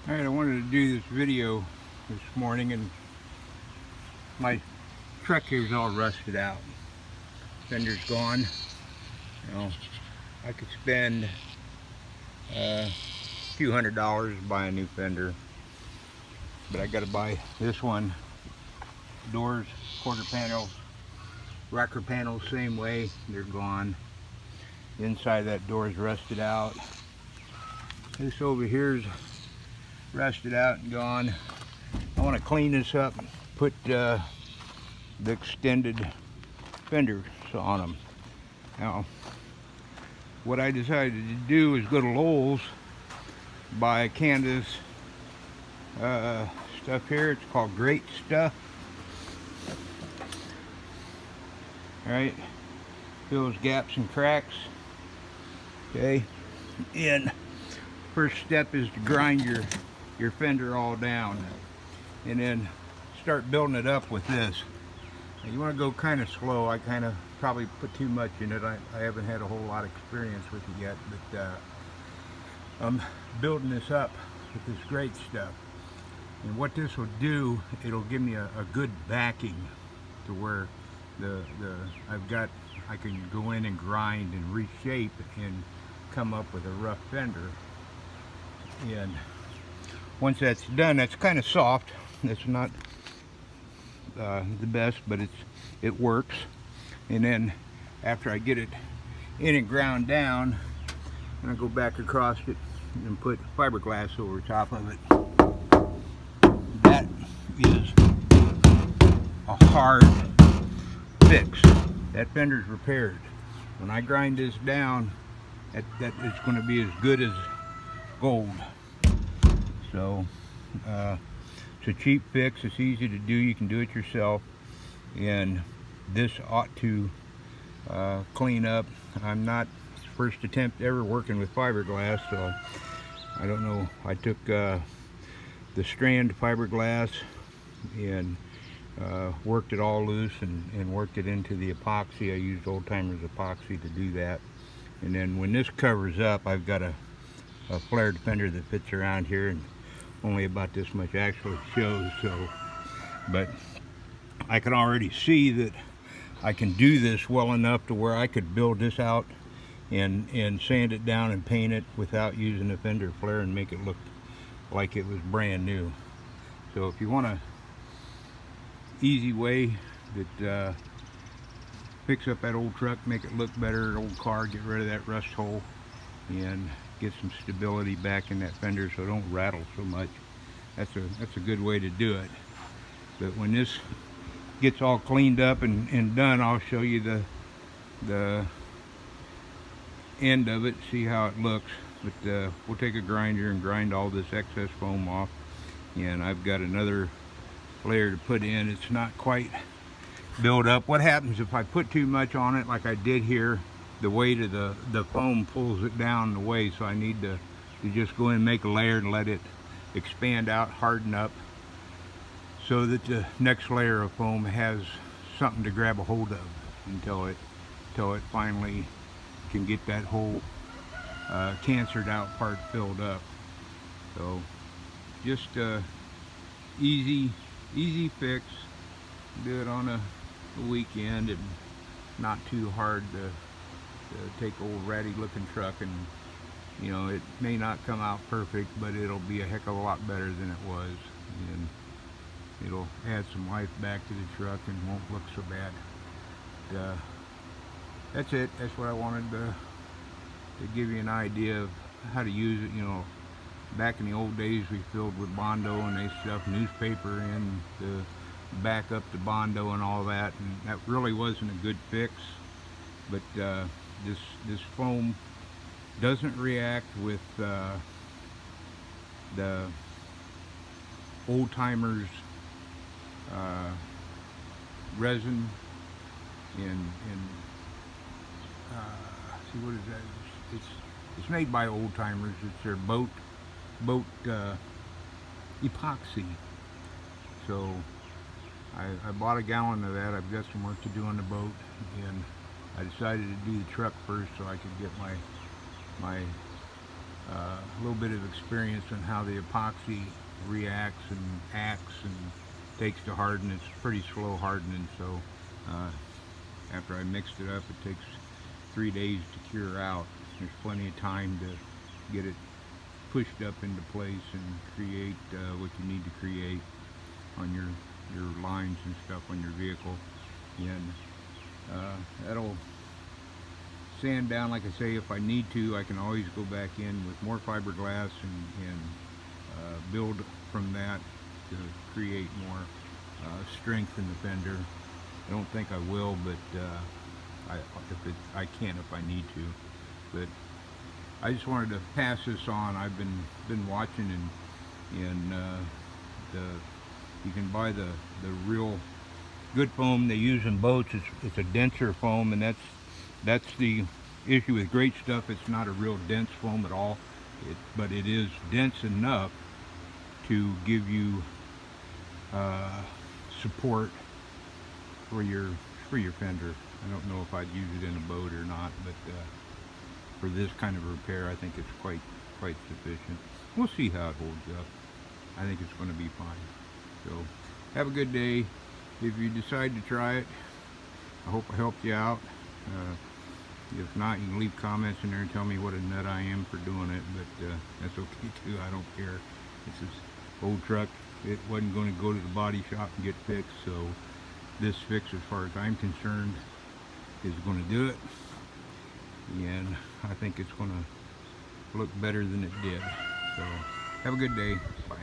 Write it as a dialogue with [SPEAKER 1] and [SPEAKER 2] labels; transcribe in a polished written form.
[SPEAKER 1] Alright, I wanted to do this video this morning, and my truck here is all rusted out. Fender's gone. You know, I could spend a few $100s to buy a new fender, but I gotta buy this one. Doors, quarter panels, rocker panels, same way, they're gone. The inside of that door is rusted out. This over here is rusted out and gone. I want to clean this up and put the extended fenders on them. Now, what I decided to do is go to Lowe's, buy Candace stuff here. It's called Great Stuff. Alright, fills gaps and cracks. Okay, and first step is to grind your fender all down, and then start building it up with this. Now, you want to go kind of slow. I kind of probably put too much in it. I haven't had a whole lot of experience with it yet, but I'm building this up with this Great Stuff. And what this will do, it'll give me a good backing to where I can go in and grind and reshape and come up with a rough fender. And once that's done, that's kind of soft. It's not the best, but it works. And then after I get it in and ground down, I'm gonna go back across it and put fiberglass over top of it. That is a hard fix. That fender's repaired. When I grind this down, that is going to be as good as gold. So it's a cheap fix. It's easy to do. You can do it yourself, and this ought to clean up. I'm not first attempt ever working with fiberglass, so I don't know. I took the strand fiberglass and worked it all loose and worked it into the epoxy. I used Old Timers epoxy to do that. And then when this covers up, I've got a flared fender that fits around here, and only about this much actually shows. So, but I can already see that I can do this well enough to where I could build this out and sand it down and paint it without using a fender flare and make it look like it was brand new. So if you want a easy way that fix up that old truck, make it look better, old car, get rid of that rust hole, and get some stability back in that fender so it don't rattle so much, that's a good way to do it. But when this gets all cleaned up and done, I'll show you the end of it, see how it looks. But we'll take a grinder and grind all this excess foam off, and I've got another layer to put in. It's not quite built up. What happens if I put too much on it like I did here, the weight of the foam pulls it down the way, so I need to just go in and make a layer and let it expand out, harden up, so that the next layer of foam has something to grab a hold of until it finally can get that whole cancered out part filled up. So just easy fix. Do it on a weekend, and not too hard to take old ratty looking truck, and you know, it may not come out perfect, but it'll be a heck of a lot better than it was, and it'll add some life back to the truck and won't look so bad. That's it. That's what I wanted to give you an idea of how to use it. You know, back in the old days, we filled with Bondo, and they stuffed newspaper in to back up the Bondo and all that, and that really wasn't a good fix. But this foam doesn't react with the Old Timers resin and see, what is that? It's made by Old Timers. It's their boat epoxy. So I bought a gallon of that. I've got some work to do on the boat, and I decided to do the truck first so I could get my a little bit of experience on how the epoxy reacts and acts and takes to harden. It's pretty slow hardening, so after I mixed it up, it takes 3 days to cure out. There's plenty of time to get it pushed up into place and create what you need to create on your lines and stuff on your vehicle. And that'll sand down, like I say. If I need to, I can always go back in with more fiberglass and build from that to create more strength in the fender. I don't think I will, but I can if I need to. But I just wanted to pass this on. I've been watching, and you can buy the real good foam they use in boats. It's a denser foam, and that's the issue with great stuff. It's not a real dense foam at all, but it is dense enough to give you support for your fender. I don't know if I'd use it in a boat or not, but for this kind of repair, I think it's quite sufficient. We'll see how it holds up. I think it's going to be fine. So have a good day. If you decide to try it, I hope I helped you out. If not, you can leave comments in there and tell me what a nut I am for doing it, but that's okay too. I don't care. This is old truck. It wasn't going to go to the body shop and get fixed, so this fix, as far as I'm concerned, is going to do it. And I think it's going to look better than it did. So have a good day. Bye.